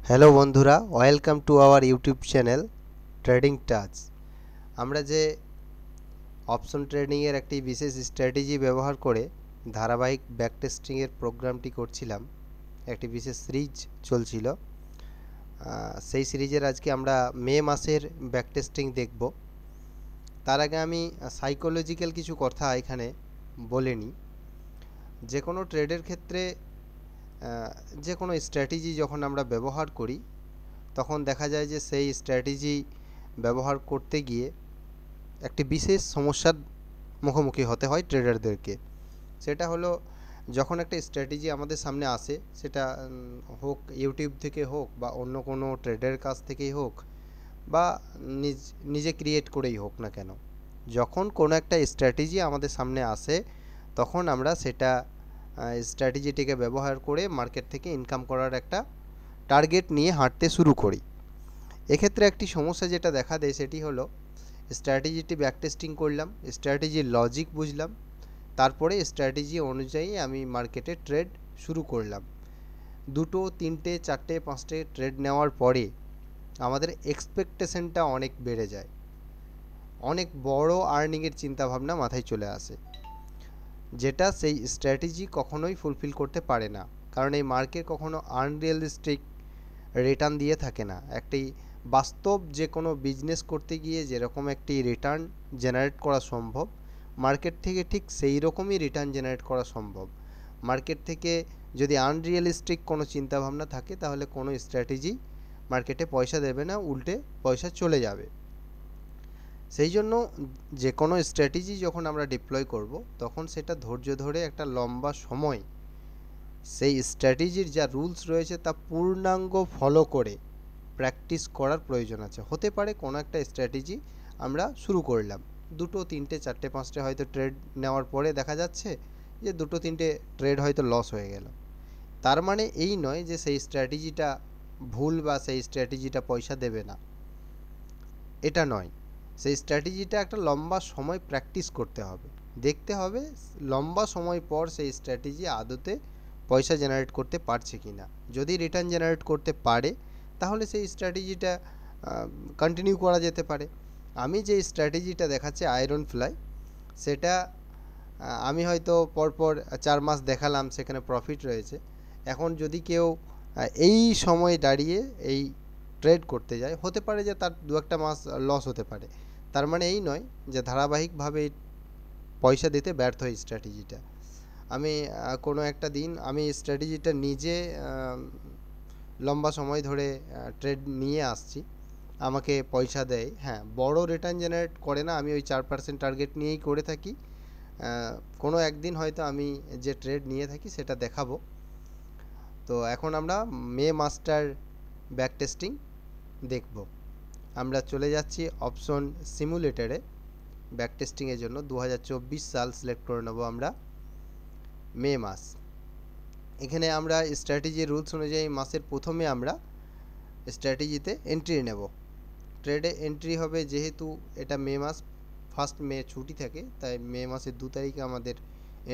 Hello বন্ধুরা, welcome to our YouTube channel trading touch. আমরা যে অপশন ট্রেডিংয়ের একটি বিশেষ স্ট্র্যাটেজি ব্যবহার করে ধারাবাহিক ব্যাক টেস্টিংয়ের প্রোগ্রামটি করছিলাম, একটি বিশেষ সিরিজ চলছিল। সেই সিরিজের আজকে আমরা মে মাসের ব্যাক টেস্টিং দেখব। তার আগে আমি সাইকোলজিক্যাল কিছু কথা এখানে বলে নিই। যে কোনো ট্রেডের ক্ষেত্রে যে কোনো স্ট্র্যাটেজি যখন আমরা ব্যবহার করি তখন দেখা যায় যে সেই স্ট্র্যাটেজি ব্যবহার করতে গিয়ে একটি বিশেষ সমস্যার মুখোমুখি হতে হয় ট্রেডারদেরকে। সেটা হলো, যখন একটা স্ট্র্যাটেজি আমাদের সামনে আসে, সেটা হোক ইউটিউব থেকে হোক বা অন্য কোনো ট্রেডারের কাছ থেকেই হোক বা নিজে ক্রিয়েট করেই হোক না কেন, যখন কোনো একটা স্ট্র্যাটেজি আমাদের সামনে আসে তখন আমরা সেটা স্ট্র্যাটেজিটিকে ব্যবহার করে মার্কেট থেকে ইনকাম করার একটা টার্গেট নিয়ে হাঁটতে শুরু করি। এক্ষেত্রে একটি সমস্যা যেটা দেখা দেয় সেটি হলো, স্ট্র্যাটেজিটি ব্যাক টেস্টিং করলাম, স্ট্র্যাটেজির লজিক বুঝলাম, তারপরে স্ট্র্যাটেজি অনুযায়ী আমি মার্কেটে ট্রেড শুরু করলাম। দুটো, তিনটে, চারটে, পাঁচটে ট্রেড নেওয়ার পরে আমাদের এক্সপেকটেশনটা অনেক বেড়ে যায়, অনেক বড় আর্নিংয়ের চিন্তাভাবনা মাথায় চলে আসে, যেটা সেই স্ট্র্যাটেজি কখনোই ফুলফিল করতে পারে না। কারণ এই মার্কেট কখনো আনরিয়েলিস্টিক রিটার্ন দিয়ে থাকে না। একটি বাস্তব যে কোনো বিজনেস করতে গিয়ে যেরকম একটি রিটার্ন জেনারেট করা সম্ভব, মার্কেট থেকে ঠিক সেই রকমই রিটার্ন জেনারেট করা সম্ভব। মার্কেট থেকে যদি আনরিয়েলিস্টিক কোনো চিন্তাভাবনা থাকে তাহলে কোনো স্ট্র্যাটেজি মার্কেটে পয়সা দেবে না, উল্টে পয়সা চলে যাবে। সেই জন্য যে কোনো স্ট্র্যাটেজি যখন আমরা ডিপ্লয় করব তখন সেটা ধৈর্য ধরে একটা লম্বা সময় সেই স্ট্র্যাটেজির যা রুলস রয়েছে তা পূর্ণাঙ্গ ফলো করে প্র্যাকটিস করার প্রয়োজন আছে। হতে পারে কোনো একটা স্ট্র্যাটেজি আমরা শুরু করলাম, দুটো, তিনটে, চারটে, পাঁচটে হয়তো ট্রেড নেওয়ার পরে দেখা যাচ্ছে যে দুটো, তিনটে ট্রেড হয়তো লস হয়ে গেল। তার মানে এই নয় যে সেই স্ট্র্যাটেজিটা ভুল বা সেই স্ট্র্যাটেজিটা পয়সা দেবে না, এটা নয়। সেই স্ট্র্যাটেজিটা একটা লম্বা সময় প্র্যাকটিস করতে হবে, দেখতে হবে লম্বা সময় পর সেই স্ট্র্যাটেজি আদতে পয়সা জেনারেট করতে পারছে কি না। যদি রিটার্ন জেনারেট করতে পারে তাহলে সেই স্ট্র্যাটেজিটা কন্টিনিউ করা যেতে পারে। আমি যে স্ট্র্যাটেজিটা দেখাচ্ছি আয়রন ফ্লাই, সেটা আমি হয়তো পরপর 4 মাস দেখালাম, সেখানে প্রফিট রয়েছে। এখন যদি কেউ এই সময় দাঁড়িয়ে এই ট্রেড করতে যায়, হতে পারে যে তার দু একটা মাস লস হতে পারে। তার মানে এই নয় যে ধারাবাহিকভাবে পয়সা দিতে ব্যর্থ এই স্ট্র্যাটেজিটা। আমি কোনো একটা দিন আমি স্ট্র্যাটেজিটা নিজে লম্বা সময় ধরে ট্রেড নিয়ে আসছি, আমাকে পয়সা দেয়। হ্যাঁ, বড় রিটার্ন জেনারেট করে না, আমি ওই 4% টার্গেট নিয়েই করে থাকি। কোনো একদিন হয়তো আমি যে ট্রেড নিয়ে থাকি সেটা দেখাবো। তো এখন আমরা মে মাস্টার ব্যাক টেস্টিং দেখব। আমরা চলে যাচ্ছি অপশন সিমুলেটরে ব্যাক টেস্টিংয়ের জন্য। 2024 সাল সিলেক্ট করে নেব আমরা, মে মাস। এখানে আমরা স্ট্র্যাটেজির রুলস অনুযায়ী মাসের প্রথমে আমরা স্ট্র্যাটেজিতে এন্ট্রি নেব। ট্রেডে এন্ট্রি হবে, যেহেতু এটা মে মাস, 1 মে ছুটি থাকে, তাই মে মাসের 2 তারিখে আমাদের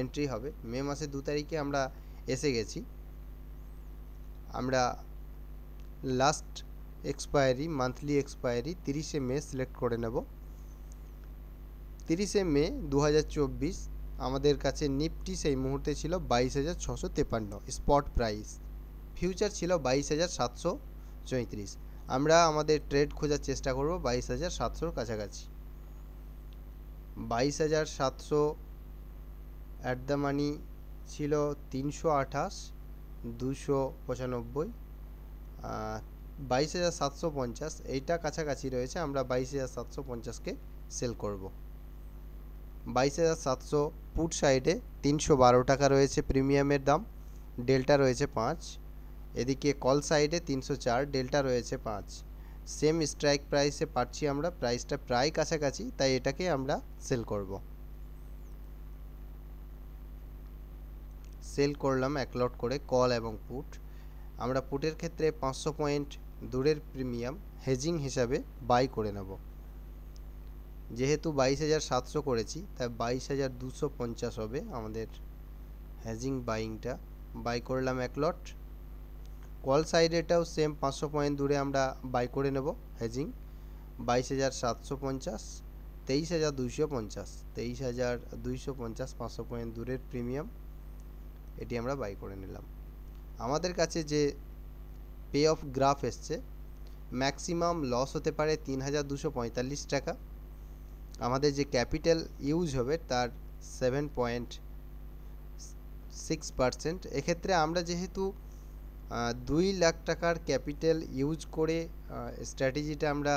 এন্ট্রি হবে। মে মাসের 2 তারিখে আমরা এসে গেছি। আমরা লাস্ট এক্সপায়ারি, মান্থলি এক্সপায়ারি 30শে মে সিলেক্ট করে নেব। 30শে মে 2024 আমাদের কাছে নিফটি সেই মুহূর্তে ছিল 22,653, স্পট প্রাইস। ফিউচার ছিল 22,734। আমরা আমাদের ট্রেড খোঁজার চেষ্টা করব 22,700 কাছাকাছি। 22,700 অ্যাট দ্য মানি ছিল 328, 295, 22,750 এইটা কাছাকাছি রয়েছে। আমরা 22,750কে সেল করব। 22,700 পুট সাইডে 312 টাকা রয়েছে প্রিমিয়ামের দাম, ডেল্টা রয়েছে 5। এদিকে কল সাইডে 304, ডেল্টা রয়েছে 5। সেম স্ট্রাইক প্রাইসে পাচ্ছি আমরা, প্রাইসটা প্রায় কাছাকাছি, তাই এটাকে আমরা সেল করব। সেল করলাম 1 লট করে কল এবং পুট। আমরা পুটের ক্ষেত্রে 500 পয়েন্ট দূরের প্রিমিয়াম হেজিং হিসাবে বাই করে নেব। যেহেতু 22,700 করেছি তাই 22,250 হবে আমাদের হেজিং বাইংটা। বাই করলাম 1 লট। কল সাইড এটাও সেম 500 পয়েন্ট দূরে আমরা বাই করে নেব হেজিং 22,750, 23,250, 23,250 500 পয়েন্ট দূরের প্রিমিয়াম এটি আমরা বাই করে নিলাম। আমাদের কাছে যে পে অফ গ্রাফ এসছে, ম্যাক্সিমাম লস হতে পারে 3,245 টাকা। আমাদের যে ক্যাপিটাল ইউজ হবে তার 7.6%। এক্ষেত্রে আমরা যেহেতু 2 লাখ টাকার ক্যাপিটাল ইউজ করে স্ট্র্যাটেজিটা আমরা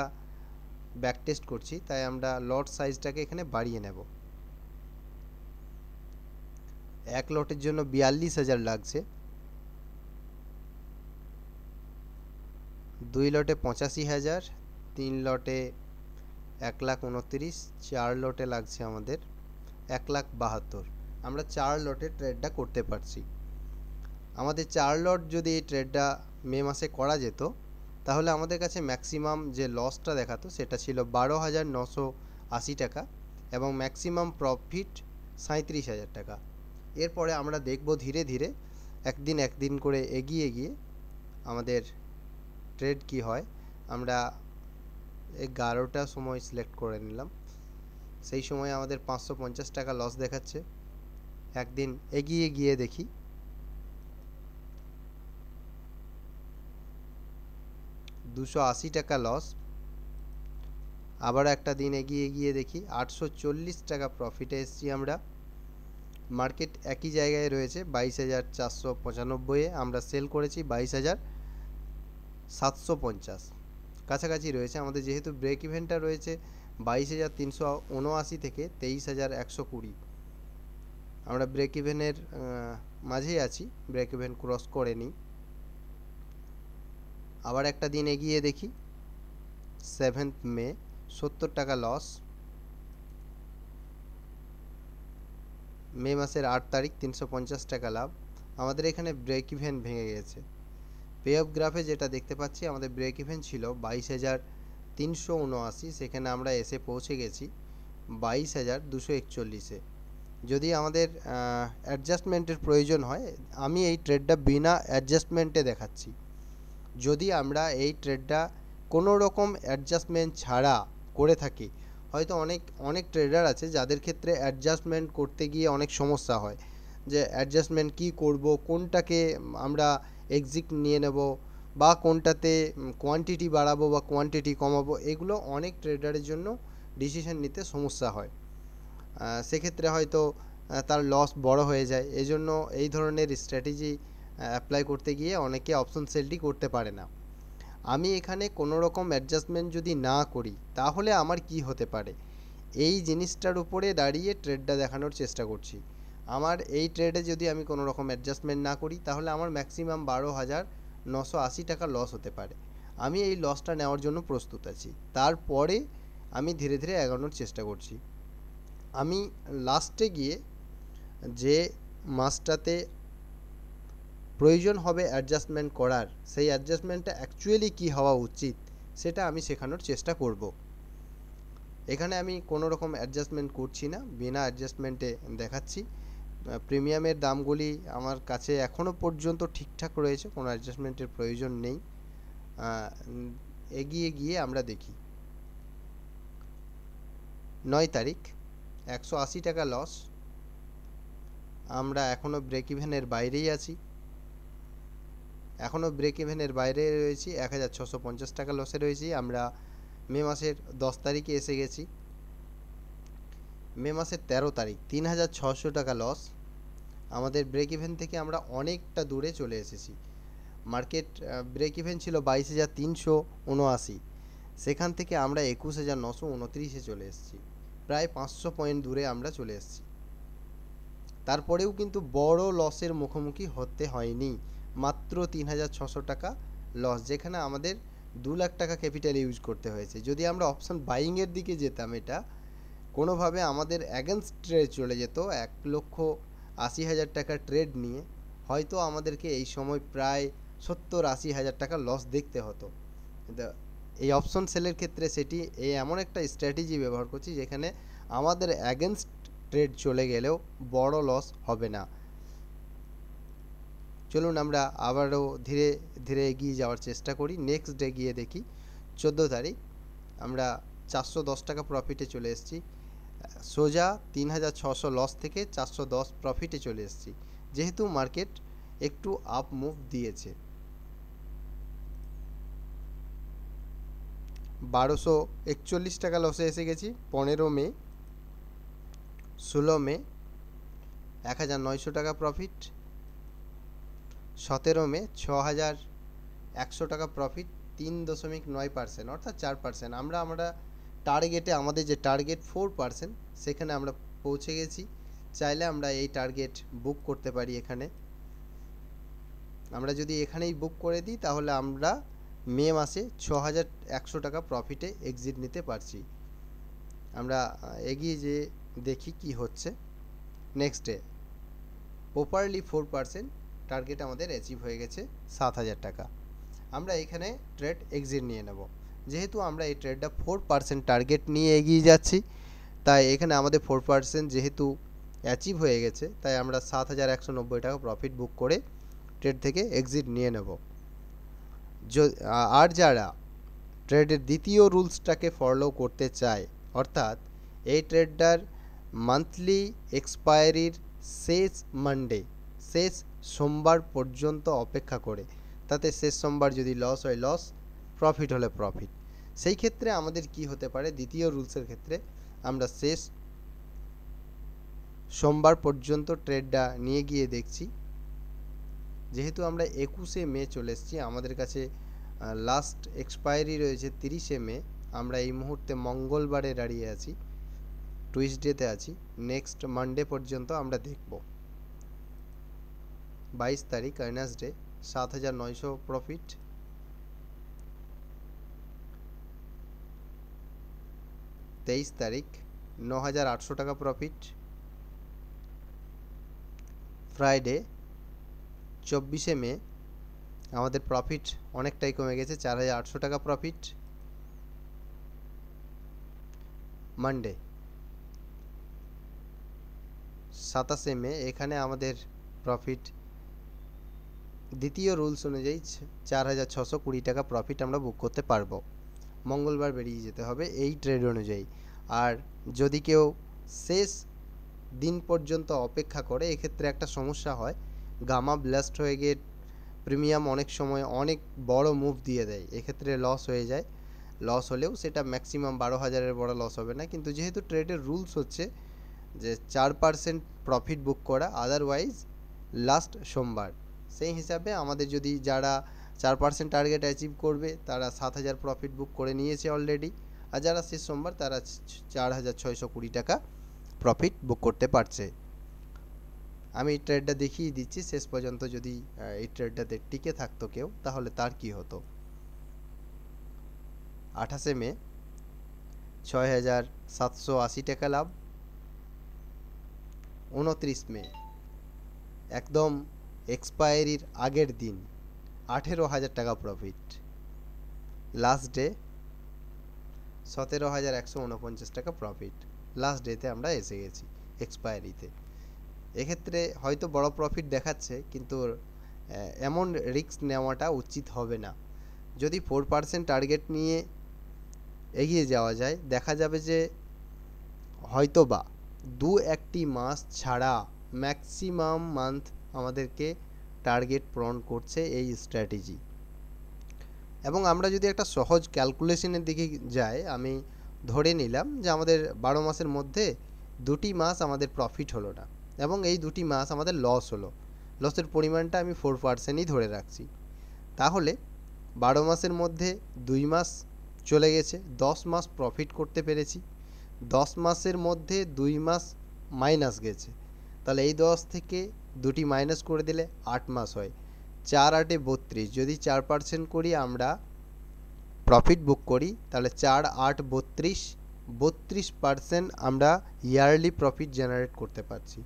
ব্যাক টেস্ট করছি, তাই আমরা লট সাইজটাকে এখানে বাড়িয়ে নেব। এক লটের জন্য 42,000 লাগছে, 2 লটে 85,000, 3 লটে 1,29,000, 4 লটে লাগছে আমাদের 1,72,000। আমরা 4 লটে ট্রেডটা করতে পারছি। আমাদের 4 লট যদি এই ট্রেডটা মে মাসে করা যেত, তাহলে আমাদের কাছে ম্যাক্সিমাম যে লসটা দেখাতো সেটা ছিল 12,980 টাকা এবং ম্যাক্সিমাম প্রফিট 37,000 টাকা। এরপরে আমরা দেখব ধীরে ধীরে একদিন করে এগিয়ে গিয়ে আমাদের ট্রেড কি হয়। আমরা 11টার সময় সিলেক্ট করে নিলাম, সেই সময় আমাদের 550 টাকা লস দেখাচ্ছে। একদিন এগিয়ে গিয়ে দেখি, $280 টাকা লস। আবার একটা দিন এগিয়ে গিয়ে দেখি 840 টাকা প্রফিটে এসেছি আমরা। মার্কেট একই জায়গায় রয়েছে 22,495-এ, আমরা সেল করেছি 22,750, কাছাকাছি রয়েছে আমাদের। যেহেতু ব্রেক ইভেনটা রয়েছে 22,379 থেকে 23,120, আমরা ব্রেক ইভেনের মাঝেই আছি, ব্রেক ইভেন ক্রস করে নিই। আবার একটা দিন এগিয়ে দেখি 7 মে, 70 টাকা লস। মে মাসের 8 তারিখ 350 টাকা লাভ। আমাদের এখানে ব্রেক ইভেন ভেঙে গেছে। পে অফ গ্রাফে যেটা দেখতে পাচ্ছি, আমাদের ব্রেক ইভেন ছিল 22,379, সেখানে আমরা এসে পৌঁছে গেছি 22,241-এ। যদি আমাদের অ্যাডজাস্টমেন্টের প্রয়োজন হয়, আমি এই ট্রেডটা বিনা অ্যাডজাস্টমেন্টে দেখাচ্ছি। যদি আমরা এই ট্রেডটা কোনো রকম অ্যাডজাস্টমেন্ট ছাড়া করে থাকি, হয়তো অনেক ট্রেডার আছে যাদের ক্ষেত্রে অ্যাডজাস্টমেন্ট করতে গিয়ে অনেক সমস্যা হয়, যে অ্যাডজাস্টমেন্ট কি করব, কোনটাকে আমরা এক্সিট নিয়ে নেব বা কোনটাতে কোয়ান্টিটি বাড়াবো বা কোয়ান্টিটি কমাবো, এগুলো অনেক ট্রেডারের জন্য ডিসিশন নিতে সমস্যা হয়। সেক্ষেত্রে হয়তো তার লস বড় হয়ে যায়। এজন্য এই ধরনের স্ট্র্যাটেজি অ্যাপ্লাই করতে গিয়ে অনেকে অপশন সেলটি করতে পারে না। আমি এখানে কোনো রকম অ্যাডজাস্টমেন্ট যদি না করি, তাহলে আমার কি হতে পারে, এই জিনিসটার উপরে দাঁড়িয়ে ট্রেডটা দেখানোর চেষ্টা করছি। আমার এই ট্রেডে যদি আমি কোনো রকম অ্যাডজাস্টমেন্ট না করি, তাহলে আমার ম্যাক্সিমাম 12,980 টাকা লস হতে পারে। আমি এই লসটা নেওয়ার জন্য প্রস্তুত আছি। তারপরে আমি ধীরে ধীরে এগোনোর চেষ্টা করছি। আমি লাস্টে গিয়ে যে মাসটাতে প্রয়োজন হবে অ্যাডজাস্টমেন্ট করার, সেই অ্যাডজাস্টমেন্টটা অ্যাকচুয়ালি কী হওয়া উচিত, সেটা আমি শেখানোর চেষ্টা করব। এখানে আমি কোনো রকম অ্যাডজাস্টমেন্ট করছি না, বিনা অ্যাডজাস্টমেন্টে দেখাচ্ছি। প্রিমিয়ামের দামগুলি আমার কাছে এখনও পর্যন্ত ঠিকঠাক রয়েছে, কোনো অ্যাডজাস্টমেন্টের প্রয়োজন নেই। এগিয়ে গিয়ে আমরা দেখি 9 তারিখ 180 টাকা লস। আমরা এখনও ব্রেক ইভেনের বাইরেই আছি, এখনও ব্রেক ইভেনের বাইরে রয়েছি, 1,650 টাকা লসে রয়েছি। আমরা মে মাসের 10 তারিখে এসে গেছি। মে মাসের 13 তারিখ 3,600 টাকা লস। আমাদের ব্রেক ইভেন থেকে আমরা অনেকটা দূরে চলে এসেছি। মার্কেট ব্রেক ইভেন ছিল 22,379, সেখান থেকে আমরা 21,929-এ চলে এসেছি। প্রায় 500 পয়েন্ট দূরে আমরা চলে এসেছি। তারপরেও কিন্তু বড় লসের মুখোমুখি হতে হয়নি, মাত্র 3,600 টাকা লস, যেখানে আমাদের 2 লাখ টাকা ক্যাপিটাল ইউজ করতে হয়েছে। যদি আমরা অপশন বাইংয়ের দিকে যেতাম, এটা কোনোভাবে আমাদের অ্যাগেনস্ট ট্রেড চলে যেত 1,80,000 টাকার ট্রেড নিয়ে, হয়তো আমাদেরকে এই সময় প্রায় 70-80,000 টাকা লস দেখতে হতো। এই অপশন সেলের ক্ষেত্রে সেটি এমন একটা স্ট্র্যাটেজি ব্যবহার করছি যেখানে আমাদের অ্যাগেনস্ট ট্রেড চলে গেলেও বড় লস হবে না। চলুন আমরা আবারও ধীরে ধীরে এগিয়ে যাওয়ার চেষ্টা করি। নেক্সট ডে গিয়ে দেখি 14 তারিখ আমরা 410 টাকা প্রফিটে চলে এসেছি। সোজা 3600 লস থেকে 410 প্রফিটে চলে এসেছি, যেহেতু মার্কেট একটু আপ মুভ দিয়েছে। 1241 টাকা লসে এসে গেছি 15 মে। 16 মে 1900 টাকা প্রফিট। 17 মে 6100 টাকা প্রফিট, 3.9%, অর্থাৎ 4%। আমরা টার্গেটে, আমাদের যে টার্গেট 4%, সেখানে আমরা পৌঁছে গেছি। চাইলে আমরা এই টার্গেট বুক করতে পারি এখানে। আমরা যদি এখানেই বুক করে দিই তাহলে আমরা মে মাসে 6100 টাকা প্রফিটে এক্সিট নিতে পারছি। আমরা এগিয়ে যে দেখি কি হচ্ছে। নেক্সট ডে প্রপারলি 4% টার্গেট আমাদের অ্যাচিভ হয়ে গেছে 7000 টাকা। আমরা এখানে ট্রেড এক্সিট নিয়ে নেব। যেহেতু আমরা এই ট্রেডটা 4% টার্গেট নিয়ে এগিয়ে যাচ্ছি, তাই এখানে আমাদের 4% যেহেতু অ্যাচিভ হয়ে গেছে, তাই আমরা 7190 টাকা প্রফিট বুক করে ট্রেড থেকে এক্সিট নিয়ে নেব। আর যারা ট্রেডের দ্বিতীয় রুলসটাকে ফলো করতে চায়, অর্থাৎ এই ট্রেডটার মান্থলি এক্সপায়ারির শেষ মানডে, শেষ সোমবার পর্যন্ত অপেক্ষা করে, তাতে শেষ সোমবার যদি লস হয় লস, প্রফিট হলে প্রফিট, সেই ক্ষেত্রে আমাদের কি হতে পারে, দ্বিতীয় রুলসের ক্ষেত্রে আমরা শেষ সোমবার পর্যন্ত ট্রেডটা নিয়ে গিয়ে দেখছি। যেহেতু আমরা 21শে মে চলে এসেছি, আমাদের কাছে লাস্ট এক্সপায়ারি রয়েছে 30শে মে। আমরা এই মুহূর্তে মঙ্গলবারে দাঁড়িয়ে আছি, টুইসডেতে আছি। নেক্সট মানডে পর্যন্ত আমরা দেখব। 22 তারিখ ওয়েডনেসডে 7900 প্রফিট। 23 তারিখ 9800 টাকা প্রফিট। ফ্রাইডে 24শে মে আমাদের প্রফিট অনেকটাই কমে গেছে, 4800 টাকা প্রফিট। মানডে 27শে মে, এখানে আমাদের প্রফিট দ্বিতীয় রুলস অনুযায়ী 4620 টাকা প্রফিট আমরা বুক করতে পারবো। মঙ্গলবার বেরিয়ে যেতে হবে এই ট্রেড অনুযায়ী। আর যদি কেউ শেষ দিন পর্যন্ত অপেক্ষা করে, এক্ষেত্রে একটা সমস্যা হয়, গামা ব্লাস্ট হয়ে গিয়ে প্রিমিয়াম অনেক সময় অনেক বড় মুভ দিয়ে দেয়, এক্ষেত্রে লস হয়ে যায়। লস হলেও সেটা ম্যাক্সিমাম 12,000-এর বড় লস হবে না, কিন্তু যেহেতু ট্রেডের রুলস হচ্ছে যে 4% প্রফিট বুক করা, আদারওয়াইজ লাস্ট সোমবার, সেই হিসাবে আমাদের যদি যারা 4% টার্গেট অ্যাচিভ করবে তারা 7000 প্রফিট বুক করে নিয়েছে অলরেডি, আর যারা শেষ সোমবার তারা 4620 টাকা প্রফিট বুক করতে পারছে। আমি এই ট্রেডটা দেখিয়ে দিচ্ছি শেষ পর্যন্ত, যদি এই ট্রেডটাতে টিকে থাকতো কেউ তাহলে তার কি হতো। 28শে মে 6780 টাকা লাভ। 29 মে একদম এক্সপায়ারির আগের দিন 18000 টাকা প্রফিট। লাস্ট ডে 17149 টাকা প্রফিট। লাস্ট ডেতে আমরা এসে গেছি এক্সপায়ারিতে। এক্ষেত্রে হয়তো বড় প্রফিট দেখাচ্ছে, কিন্তু এমন রিস্ক নেওয়াটা উচিত হবে না। যদি 4% টার্গেট নিয়ে এগিয়ে যাওয়া যায়, দেখা যাবে যে হয়তো বা 2-1টি মাস ছাড়া ম্যাক্সিমাম মান্থ আমাদেরকে টার্গেট পূরণ করছে এই স্ট্র্যাটেজি। এবং আমরা যদি একটা সহজ ক্যালকুলেশনের দিকে যাই, আমি ধরে নিলাম যে আমাদের 12 মাসের মধ্যে 2টি মাস আমাদের প্রফিট হলো না, এবং এই 2টি মাস আমাদের লস হলো। লসের পরিমাণটা আমি 4%ই ধরে রাখছি। তাহলে 12 মাসের মধ্যে 2 মাস চলে গেছে, 10 মাস প্রফিট করতে পেরেছি। 10 মাসের মধ্যে 2 মাস মাইনাস গেছে, তাহলে এই 10 থেকে 2টি মাইনাস করে দিলে 8 মাস হয়। 4-8 32, যদি 4% করি আমরা প্রফিট বুক করি, তাহলে 4-8 32, 32% আমরা ইয়ারলি প্রফিট জেনারেট করতে পারছি।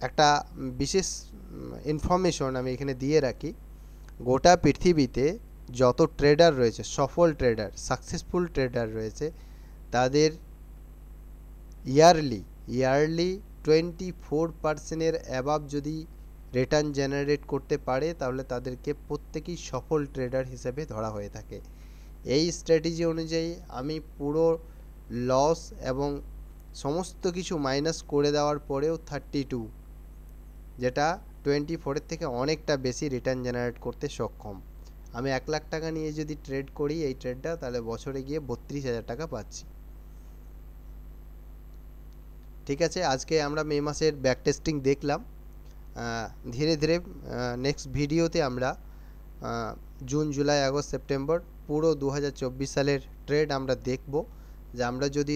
একটা বিশেষ ইনফরমেশন আমি এখানে দিয়ে রাখি, গোটা পৃথিবীতে যত ট্রেডার রয়েছে, সফল ট্রেডার, সাকসেসফুল ট্রেডার রয়েছে, তাদের ইয়ারলি 24%-এর অ্যাবাভ যদি রিটার্ন জেনারেট করতে পারে তাহলে তাদেরকে প্রত্যেকেই সফল ট্রেডার হিসেবে ধরা হয়ে থাকে। এই স্ট্র্যাটেজি অনুযায়ী আমি পুরো লস এবং সমস্ত কিছু মাইনাস করে দেওয়ার পরেও 32, যেটা 24-এর থেকে অনেকটা বেশি রিটার্ন জেনারেট করতে সক্ষম। আমি 1 লাখ টাকা নিয়ে যদি ট্রেড করি এই ট্রেডটা, তাহলে বছরে গিয়ে 32,000 টাকা পাচ্ছি। ঠিক আছে, আজকে আমরা মে মাসের ব্যাক টেস্টিং দেখলাম। ধীরে ধীরে নেক্সট ভিডিওতে আমরা জুন, জুলাই, আগস্ট, সেপ্টেম্বর পুরো 2024 সালের ট্রেড আমরা দেখব, যে আমরা যদি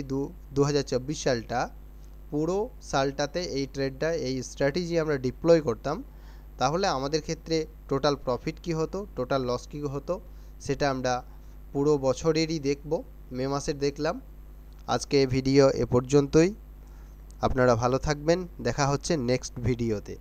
2024 সালটা পুরো সালটাতে এই ট্রেডটা, এই স্ট্র্যাটেজি আমরা ডিপ্লয় করতাম, তাহলে আমাদের ক্ষেত্রে টোটাল প্রফিট কী হতো, টোটাল লস কী হতো, সেটা আমরা পুরো বছরেরই দেখব। মে মাসের দেখলাম। আজকে ভিডিও এ পর্যন্তই। আপনারা ভালো থাকবেন, দেখা হচ্ছে নেক্সট ভিডিওতে।